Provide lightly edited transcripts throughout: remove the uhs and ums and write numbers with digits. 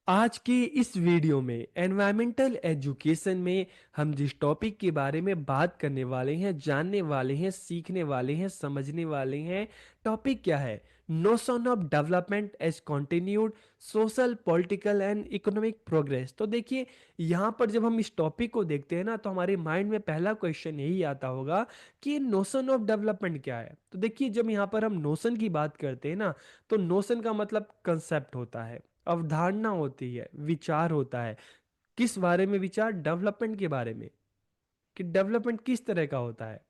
आज की इस वीडियो में एनवायरमेंटल एजुकेशन में हम जिस टॉपिक के बारे में बात करने वाले हैं, जानने वाले हैं, सीखने वाले हैं, समझने वाले हैं, टॉपिक क्या है? Notion of development as continued social, political and economic progress. तो देखिए, यहाँ पर जब हम इस टॉपिक को देखते हैं ना, तो हमारे माइंड में पहला क्वेश्चन यही आता होगा कि नोशन ऑफ डेवलपमेंट क्या है। तो देखिए, जब यहाँ पर हम नोशन की बात करते हैं ना, तो नोशन का मतलब कंसेप्ट होता है, अवधारणा होती है, विचार होता है। किस बारे में विचार? डेवलपमेंट के बारे में, कि डेवलपमेंट किस तरह का होता है।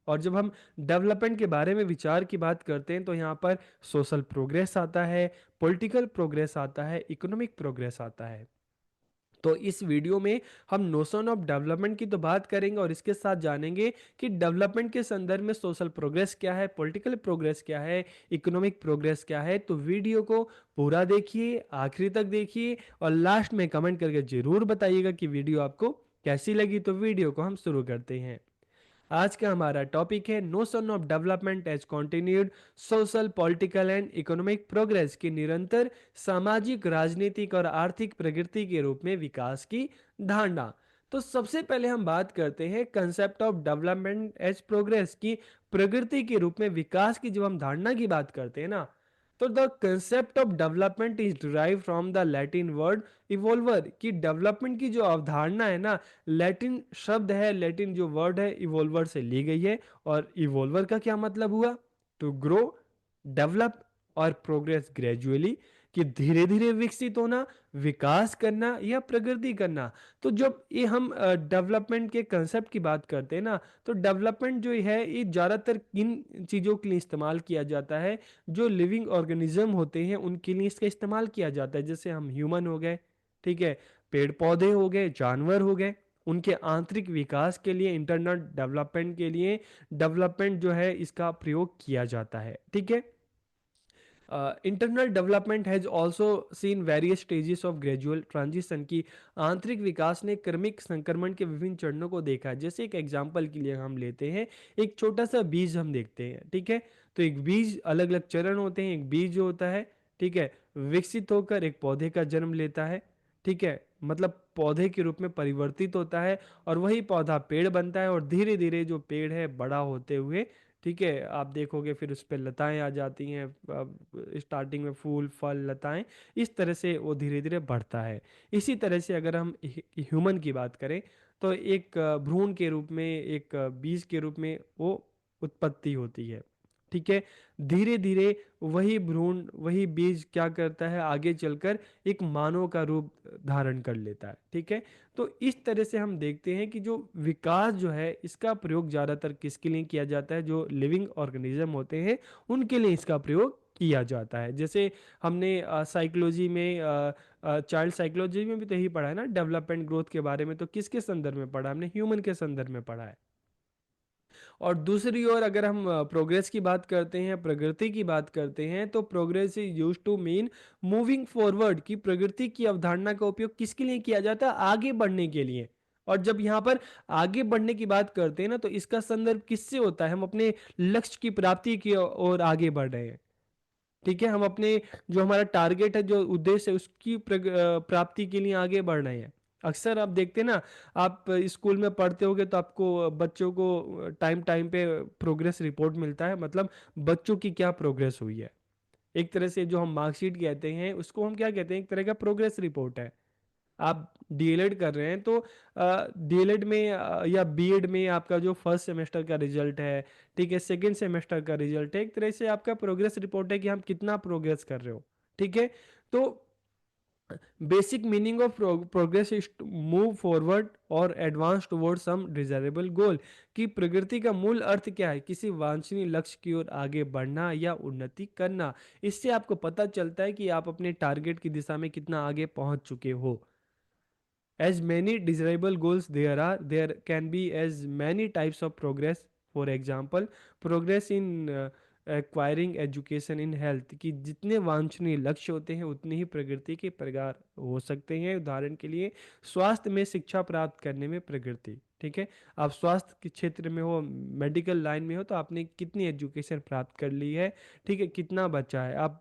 और जब हम डेवलपमेंट के बारे में विचार की बात करते हैं तो यहाँ पर सोशल प्रोग्रेस आता है, पॉलिटिकल प्रोग्रेस आता है, इकोनॉमिक प्रोग्रेस आता है। तो इस वीडियो में हम नोशन ऑफ डेवलपमेंट की तो बात करेंगे और इसके साथ जानेंगे कि डेवलपमेंट के संदर्भ में सोशल प्रोग्रेस क्या है, पॉलिटिकल प्रोग्रेस क्या है, इकोनॉमिक प्रोग्रेस क्या है। तो वीडियो को पूरा देखिए, आखिरी तक देखिए और लास्ट में कमेंट करके जरूर बताइएगा कि वीडियो आपको कैसी लगी। तो वीडियो को हम शुरू करते हैं। आज का हमारा टॉपिक है notion of development as continued social, political and economic progress की निरंतर सामाजिक, राजनीतिक और आर्थिक प्रगति के रूप में विकास की धारणा। तो सबसे पहले हम बात करते हैं concept of development as progress की, प्रगति के रूप में विकास की। जब हम धारणा की बात करते हैं ना, तो the concept of development is derive from the Latin word evolver, की डेवलपमेंट की जो अवधारणा है ना, लैटिन शब्द है, लैटिन जो वर्ड है इवोल्वर से ली गई है। और इवोल्वर का क्या मतलब हुआ? टू ग्रो, डेवलप और प्रोग्रेस ग्रेजुअली, कि धीरे धीरे विकसित होना, विकास करना या प्रगति करना। तो जब ये हम डेवलपमेंट के कंसेप्ट की बात करते हैं ना, तो डेवलपमेंट जो है ये ज़्यादातर किन चीज़ों के लिए इस्तेमाल किया जाता है? जो लिविंग ऑर्गेनिज्म होते हैं उनके लिए इसका इस्तेमाल किया जाता है। जैसे हम ह्यूमन हो गए, ठीक है, पेड़ पौधे हो गए, जानवर हो गए, उनके आंतरिक विकास के लिए, इंटरनल डेवलपमेंट के लिए डेवलपमेंट जो है इसका प्रयोग किया जाता है, ठीक है। Internal development has also seen various stages of gradual transition, की आंतरिक विकास ने क्रमिक संक्रमण के विभिन्न चरणों को देखा है। जैसे एक एग्जांपल के लिए हम लेते हैं, एक छोटा सा बीज हम देखते हैं, ठीक है। तो एक बीज, अलग अलग चरण होते हैं। एक बीज जो होता है, ठीक है, विकसित होकर एक पौधे का जन्म लेता है, ठीक है, मतलब पौधे के रूप में परिवर्तित होता है। और वही पौधा पेड़ बनता है और धीरे धीरे जो पेड़ है बड़ा होते हुए, ठीक है, आप देखोगे फिर उस पर लताएं आ जाती हैं। स्टार्टिंग में फूल, फल, लताएं, इस तरह से वो धीरे धीरे बढ़ता है। इसी तरह से अगर हम ह्यूमन की बात करें, तो एक भ्रूण के रूप में, एक बीज के रूप में वो उत्पत्ति होती है, ठीक है। धीरे धीरे वही भ्रूण, वही बीज क्या करता है, आगे चलकर एक मानव का रूप धारण कर लेता है, ठीक है। तो इस तरह से हम देखते हैं कि जो विकास जो है इसका प्रयोग ज़्यादातर किसके लिए किया जाता है? जो लिविंग ऑर्गेनिज्म होते हैं उनके लिए इसका प्रयोग किया जाता है। जैसे हमने साइकोलॉजी में, चाइल्ड साइकोलॉजी में भी तो यही पढ़ा है ना, डेवलपमेंट ग्रोथ के बारे में। तो किसके संदर्भ में पढ़ा? हमने ह्यूमन के संदर्भ में पढ़ा है। और दूसरी ओर अगर हम प्रोग्रेस की बात करते हैं, प्रगति की बात करते हैं, तो progress is use to mean moving forward, की प्रगति की अवधारणा का उपयोग किसके लिए किया जाता है? आगे बढ़ने के लिए। और जब यहाँ पर आगे बढ़ने की बात करते हैं ना, तो इसका संदर्भ किससे होता है? हम अपने लक्ष्य की प्राप्ति की ओर आगे बढ़ रहे हैं, ठीक है। हम अपने, जो हमारा टारगेट है, जो उद्देश्य है, उसकी प्राप्ति के लिए आगे बढ़ रहे हैं। अक्सर आप देखते हैं ना, आप स्कूल में पढ़ते होगे तो आपको, बच्चों को टाइम टाइम पे प्रोग्रेस रिपोर्ट मिलता है, मतलब बच्चों की क्या प्रोग्रेस हुई है। एक तरह से जो हम मार्कशीट कहते हैं उसको हम क्या कहते हैं? एक तरह का प्रोग्रेस रिपोर्ट है। आप डीएलएड कर रहे हैं तो डीएलएड में या बीएड में आपका जो फर्स्ट सेमेस्टर का रिजल्ट है, ठीक है, सेकंड सेमेस्टर का रिजल्ट है, एक तरह से आपका प्रोग्रेस रिपोर्ट है कि हम कितना प्रोग्रेस कर रहे हो, ठीक है। तो basic meaning of progress is move forward और एडवांस टुवर्ड सम डिजायरेबल गोल, की प्रगति का मूल अर्थ क्या है? किसी वांछनीय लक्ष्य की ओर आगे बढ़ना या उन्नति करना। इससे आपको पता चलता है कि आप अपने टारगेट की दिशा में कितना आगे पहुंच चुके हो। As many desirable goals there are, there can be as many types of progress. For example, progress in acquiring education in health, कि जितने वांछनीय लक्ष्य होते हैं उतनी ही प्रगति के प्रकार हो सकते हैं। उदाहरण के लिए, स्वास्थ्य में शिक्षा प्राप्त करने में प्रगति, ठीक है। आप स्वास्थ्य के क्षेत्र में हो, मेडिकल लाइन में हो, तो आपने कितनी एजुकेशन प्राप्त कर ली है, ठीक है, कितना बचा है। आप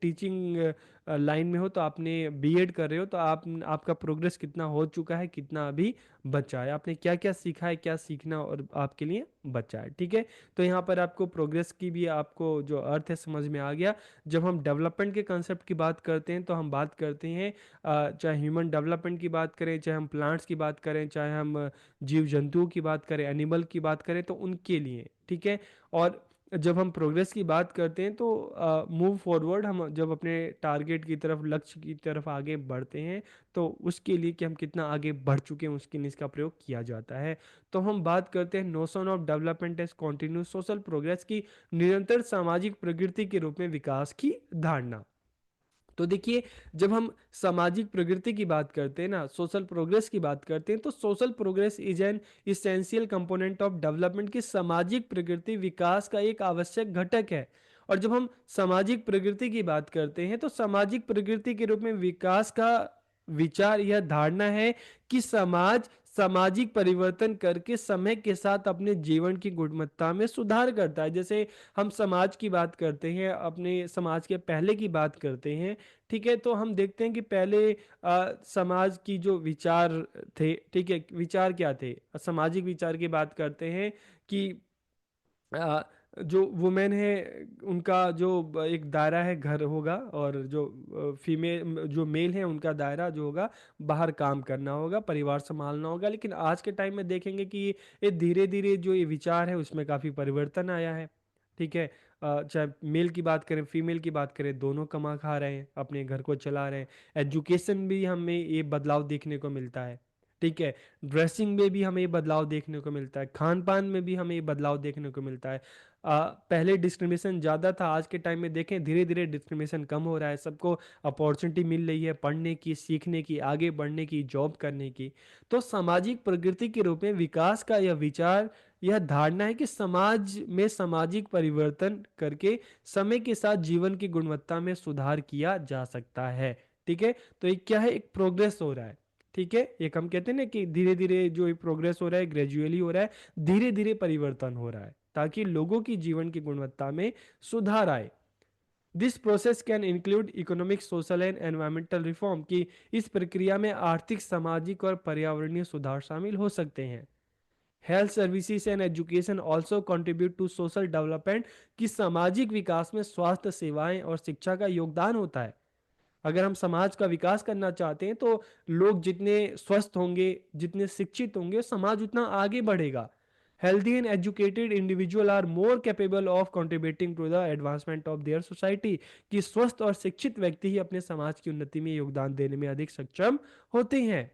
टीचिंग लाइन में हो, तो आपने बीएड कर रहे हो, तो आपका प्रोग्रेस कितना हो चुका है, कितना अभी बचा है, आपने क्या क्या सीखा है, क्या सीखना और आपके लिए बचा है। ठीक है, तो यहाँ पर आपको प्रोग्रेस की भी आपको जो अर्थ है समझ में आ गया। जब हम डेवलपमेंट के कंसेप्ट की बात करते हैं तो हम बात करते हैं चाहे ह्यूमन डेवलपमेंट की बात करें, चाहे हम प्लांट्स की बात करें, चाहे हम जीव जंतुओं की बात करें, एनिमल की बात करें, तो उनके लिए। ठीक है, और जब हम प्रोग्रेस की बात करते हैं तो मूव फॉरवर्ड, हम जब अपने टारगेट की तरफ, लक्ष्य की तरफ आगे बढ़ते हैं, तो उसके लिए कि हम कितना आगे बढ़ चुके हैं उसके लिए इसका प्रयोग किया जाता है। तो हम बात करते हैं notion of development as continuous social progress की, निरंतर सामाजिक प्रगति के रूप में विकास की धारणा। तो देखिए, जब हम सामाजिक प्रगति की बात करते हैं ना, सोशल प्रोग्रेस की बात करते हैं, तो social progress is an essential component of development, की सामाजिक प्रगति विकास का एक आवश्यक घटक है। और जब हम सामाजिक प्रगति की बात करते हैं तो सामाजिक प्रगति के रूप में विकास का विचार, यह धारणा है कि समाज सामाजिक परिवर्तन करके समय के साथ अपने जीवन की गुणवत्ता में सुधार करता है। जैसे हम समाज की बात करते हैं, अपने समाज के पहले की बात करते हैं, ठीक है, तो हम देखते हैं कि पहले समाज की जो विचार थे, ठीक है, विचार क्या थे, सामाजिक विचार की बात करते हैं कि आ, जो वुमेन है उनका जो एक दायरा है घर होगा, और जो फीमेल जो मेल है उनका दायरा जो होगा बाहर काम करना होगा, परिवार संभालना होगा। लेकिन आज के टाइम में देखेंगे कि ये धीरे धीरे जो ये विचार है उसमें काफ़ी परिवर्तन आया है। ठीक है, चाहे मेल की बात करें, फीमेल की बात करें, दोनों कमा खा रहे हैं, अपने घर को चला रहे हैं। एजुकेशन भी हमें ये बदलाव देखने को मिलता है। ठीक है, ड्रेसिंग में भी हमें ये बदलाव देखने को मिलता है, खान पान में भी हमें ये बदलाव देखने को मिलता है। पहले डिस्क्रिमिनेशन ज़्यादा था, आज के टाइम में देखें धीरे धीरे डिस्क्रिमिनेशन कम हो रहा है, सबको अपॉर्चुनिटी मिल रही है पढ़ने की, सीखने की, आगे बढ़ने की, जॉब करने की। तो सामाजिक प्रगति के रूप में विकास का यह विचार, यह धारणा है कि समाज में सामाजिक परिवर्तन करके समय के साथ जीवन की गुणवत्ता में सुधार किया जा सकता है। ठीक है, तो ये क्या है, एक प्रोग्रेस हो रहा है। ठीक है, एक हम कहते हैं ना कि धीरे धीरे जो ये प्रोग्रेस हो रहा है, ग्रेजुअली हो रहा है, धीरे धीरे परिवर्तन हो रहा है, ताकि लोगों की जीवन की गुणवत्ता में सुधार आए। This process can include economic, social and environmental reform, की इस प्रक्रिया में आर्थिक, सामाजिक और पर्यावरणीय सुधार शामिल हो सकते हैं। Health services and education also contribute to social development, की सामाजिक विकास में स्वास्थ्य सेवाएं और शिक्षा का योगदान होता है। अगर हम समाज का विकास करना चाहते हैं तो लोग जितने स्वस्थ होंगे, जितने शिक्षित होंगे, समाज उतना आगे बढ़ेगा। Healthy and educated individual are more capable of contributing to the advancement of their society, कि स्वस्थ और शिक्षित व्यक्ति ही अपने समाज की उन्नति में योगदान देने में अधिक सक्षम होते हैं।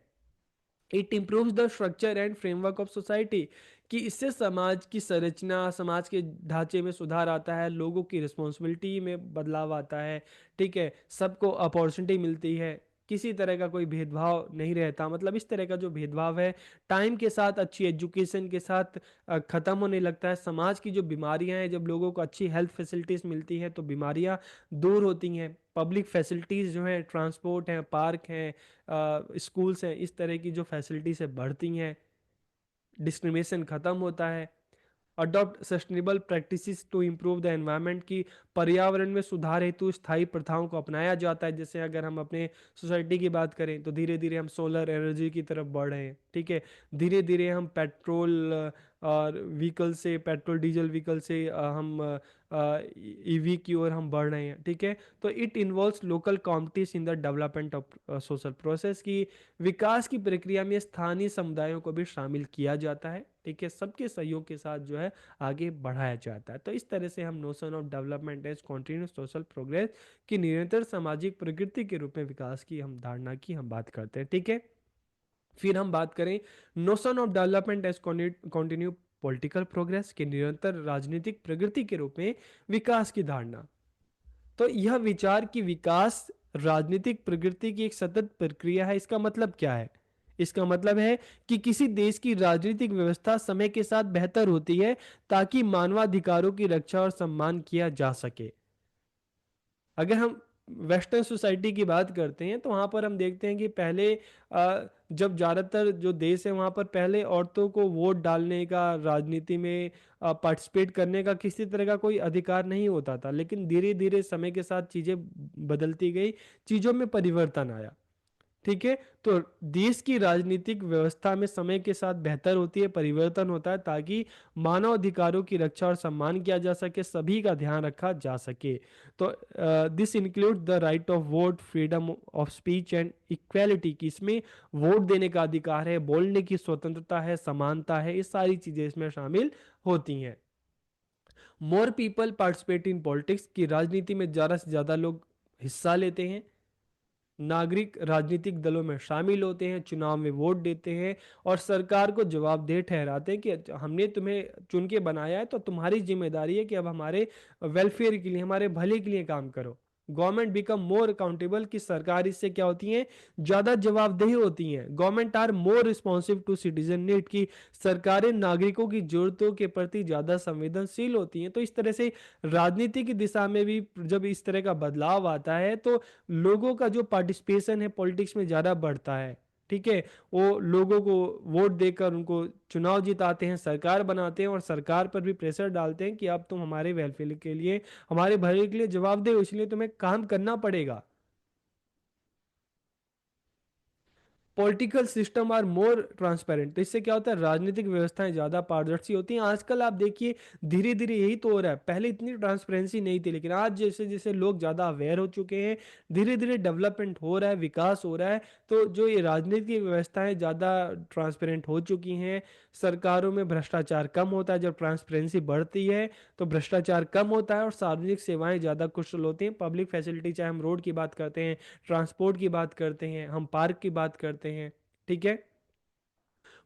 It improves the structure and framework of society, कि इससे समाज की संरचना, समाज के ढांचे में सुधार आता है, लोगों की रिस्पॉन्सिबिलिटी में बदलाव आता है। ठीक है, सबको अपॉर्चुनिटी मिलती है, किसी तरह का कोई भेदभाव नहीं रहता। मतलब इस तरह का जो भेदभाव है टाइम के साथ, अच्छी एजुकेशन के साथ ख़त्म होने लगता है। समाज की जो बीमारियां हैं, जब लोगों को अच्छी हेल्थ फैसिलिटीज़ मिलती है तो बीमारियां दूर होती हैं। पब्लिक फैसिलिटीज़ जो हैं, ट्रांसपोर्ट हैं, पार्क हैं, स्कूल्स हैं, इस तरह की जो फैसिलिटीज़ है बढ़ती हैं, डिस्क्रिमिनेशन ख़त्म होता है। Adopt sustainable practices to improve the environment, की पर्यावरण में सुधार हेतु स्थायी प्रथाओं को अपनाया जाता है। जैसे अगर हम अपने सोसाइटी की बात करें तो धीरे धीरे हम सोलर एनर्जी की तरफ बढ़ रहे हैं। ठीक है, धीरे धीरे हम पेट्रोल और व्हीकल से, पेट्रोल डीजल व्हीकल से हम ईवी की ओर हम बढ़ रहे हैं। ठीक है, तो it involves local communities in the development of social process, की विकास की प्रक्रिया में स्थानीय समुदायों को भी शामिल किया जाता है। ठीक है, सबके सहयोग के साथ जो है आगे बढ़ाया जाता है। तो इस तरह से हम notion of development as continuous social progress, की निरंतर सामाजिक प्रगति के रूप में विकास की हम धारणा की हम बात करते हैं। ठीक है, फिर हम बात करें notion of development as continue political progress, के निरंतर राजनीतिक प्रगति के रूप में विकास की धारणा। तो यह विचार कि विकास राजनीतिक प्रगति की एक सतत प्रक्रिया है, इसका मतलब क्या है? इसका मतलब है कि किसी देश की राजनीतिक व्यवस्था समय के साथ बेहतर होती है ताकि मानवाधिकारों की रक्षा और सम्मान किया जा सके। अगर हम वेस्टर्न सोसाइटी की बात करते हैं तो वहाँ पर हम देखते हैं कि पहले जब ज़्यादातर जो देश है वहाँ पर पहले औरतों को वोट डालने का, राजनीति में पार्टिसिपेट करने का किसी तरह का कोई अधिकार नहीं होता था, लेकिन धीरे धीरे समय के साथ चीज़ें बदलती गई, चीज़ों में परिवर्तन आया। ठीक है। तो देश की राजनीतिक व्यवस्था में समय के साथ बेहतर होती है, परिवर्तन होता है, ताकि मानव अधिकारों की रक्षा और सम्मान किया जा सके, सभी का ध्यान रखा जा सके। तो this include the right of vote, freedom of speech and equality, की इसमें वोट देने का अधिकार है, बोलने की स्वतंत्रता है, समानता है, ये सारी चीजें इसमें शामिल होती हैं। More people participate in politics, की राजनीति में ज्यादा से ज्यादा लोग हिस्सा लेते हैं, नागरिक राजनीतिक दलों में शामिल होते हैं, चुनाव में वोट देते हैं और सरकार को जवाबदेह ठहराते हैं कि हमने तुम्हें चुन के बनाया है तो तुम्हारी जिम्मेदारी है कि अब हमारे वेलफेयर के लिए, हमारे भले के लिए काम करो। गवर्नमेंट बिकम मोर अकाउंटेबल, की सरकार इससे क्या होती है, ज्यादा जवाबदेह होती हैं। Government are more responsive to citizen need, की सरकारें नागरिकों की जरूरतों के प्रति ज्यादा संवेदनशील होती हैं। तो इस तरह से राजनीति की दिशा में भी जब इस तरह का बदलाव आता है तो लोगों का जो पार्टिसिपेशन है पॉलिटिक्स में ज़्यादा बढ़ता है। ठीक है। वो लोगों को वोट देकर उनको चुनाव जिताते हैं, सरकार बनाते हैं और सरकार पर भी प्रेशर डालते हैं कि अब तुम हमारे वेलफेयर के लिए, हमारे भले के लिए जवाबदेह हो, इसलिए तुम्हें काम करना पड़ेगा। Political system are more transparent, तो इससे क्या होता है, राजनीतिक व्यवस्थाएं ज्यादा पारदर्शी होती हैं। आजकल आप देखिए धीरे धीरे यही तो हो रहा है, पहले इतनी ट्रांसपेरेंसी नहीं थी, लेकिन आज जैसे जैसे लोग ज्यादा अवेयर हो चुके हैं, धीरे धीरे डेवलपमेंट हो रहा है, विकास हो रहा है। तो जो ये राजनीतिक व्यवस्थाएं ज्यादा ट्रांसपेरेंट हो चुकी हैं, सरकारों में भ्रष्टाचार कम होता है, जब ट्रांसपेरेंसी बढ़ती है तो भ्रष्टाचार कम होता है और सार्वजनिक सेवाएं ज्यादा कुशल होती हैं। पब्लिक फैसिलिटी, चाहे हम रोड की बात करते हैं, ट्रांसपोर्ट की बात करते हैं, हम पार्क की बात करते हैं। ठीक है।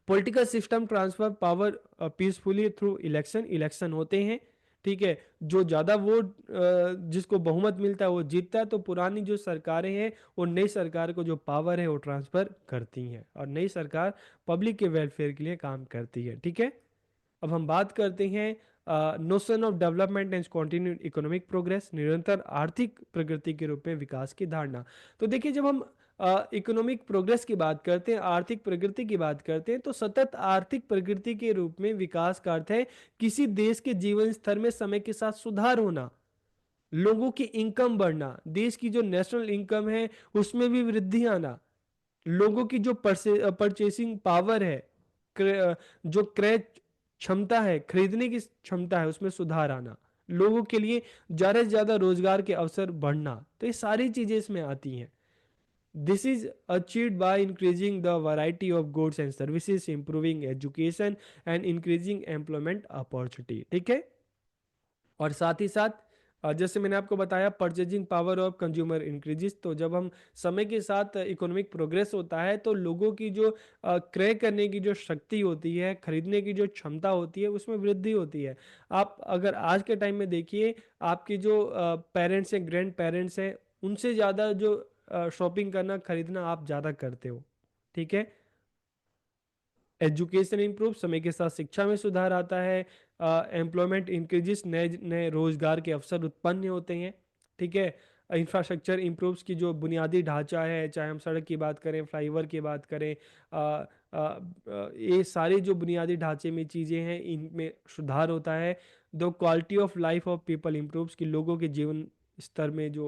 Political system transfer power peacefully through election, election होते हैं। ठीक है। जो ज्यादा वोट जिसको बहुमत मिलता है वो जीतता है, तो पुरानी जो सरकारें हैं वो नई सरकार को जो पावर है वो ट्रांसफर करती हैं और नई सरकार पब्लिक के वेलफेयर के लिए काम करती है। ठीक है। अब हम बात करते हैं notion of development and continued economic progress, निरंतर आर्थिक प्रगति के रूप में विकास की धारणा। तो देखिए जब हम इकोनॉमिक प्रोग्रेस की बात करते हैं, आर्थिक प्रगति की बात करते हैं, तो सतत आर्थिक प्रगति के रूप में विकास का अर्थ है किसी देश के जीवन स्तर में समय के साथ सुधार होना, लोगों की इनकम बढ़ना, देश की जो नेशनल इनकम है उसमें भी वृद्धि आना, लोगों की जो परचेसिंग पावर है, जो क्रय क्षमता है, खरीदने की क्षमता है, उसमें सुधार आना, लोगों के लिए ज्यादा से ज्यादा रोजगार के अवसर बढ़ना, तो ये सारी चीजें इसमें आती हैं। This is achieved by increasing the variety of goods and services, improving education and increasing employment opportunity. ठीक है। और साथ ही साथ जैसे मैंने आपको बताया purchasing power of consumer increases, तो जब हम समय के साथ इकोनॉमिक प्रोग्रेस होता है तो लोगों की जो क्रय करने की जो शक्ति होती है, खरीदने की जो क्षमता होती है, उसमें वृद्धि होती है। आप अगर आज के टाइम में देखिए, आपके जो पेरेंट्स हैं, ग्रैंड पेरेंट्स हैं, उनसे ज़्यादा जो शॉपिंग करना, खरीदना आप ज़्यादा करते हो। ठीक है। एजुकेशन इंप्रूव, समय के साथ शिक्षा में सुधार आता है। एम्प्लॉयमेंट इंक्रीजिस, नए नए रोजगार के अवसर उत्पन्न होते हैं। ठीक है। इंफ्रास्ट्रक्चर इंप्रूव्स, की जो बुनियादी ढांचा है, चाहे हम सड़क की बात करें, फ्लाईओवर की बात करें, ये सारी जो बुनियादी ढांचे में चीज़ें हैं इनमें सुधार होता है। दो quality of life of people improves, की लोगों के जीवन स्तर में जो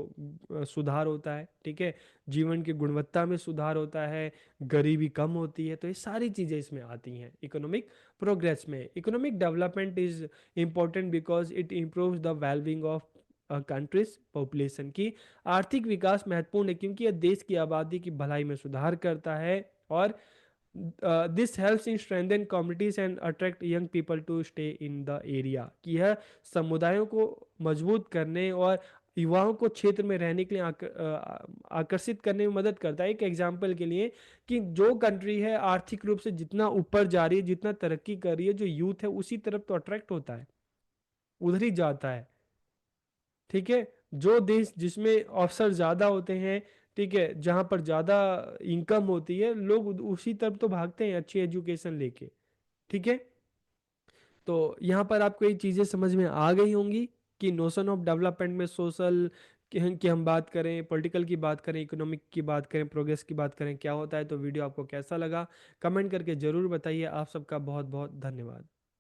सुधार होता है। ठीक है। जीवन की गुणवत्ता में सुधार होता है, गरीबी कम होती है, तो ये सारी चीज़ें इसमें आती हैं इकोनॉमिक प्रोग्रेस में। Economic development is important because it improves the wellbeing of countries population, की आर्थिक विकास महत्वपूर्ण है क्योंकि यह देश की आबादी की भलाई में सुधार करता है और this helps in strengthen communities and attract young people to stay in the area, कि यह समुदायों को मजबूत करने और युवाओं को क्षेत्र में रहने के लिए आकर्षित करने में मदद करता है। एक एग्जाम्पल के लिए, कि जो कंट्री है आर्थिक रूप से जितना ऊपर जा रही है, जितना तरक्की कर रही है, जो यूथ है उसी तरफ तो अट्रैक्ट होता है, उधर ही जाता है। ठीक है। जो देश जिसमें अवसर ज्यादा होते हैं, ठीक है, जहां पर ज्यादा इनकम होती है, लोग उसी तरफ तो भागते हैं अच्छी एजुकेशन लेके। ठीक है। तो यहाँ पर आपको ये चीज़ें समझ में आ गई होंगी कि नोशन ऑफ डेवलपमेंट में सोशल, कि हम बात करें पॉलिटिकल की बात करें, इकोनॉमिक की बात करें, प्रोग्रेस की बात करें, क्या होता है। तो वीडियो आपको कैसा लगा कमेंट करके ज़रूर बताइए। आप सबका बहुत बहुत धन्यवाद।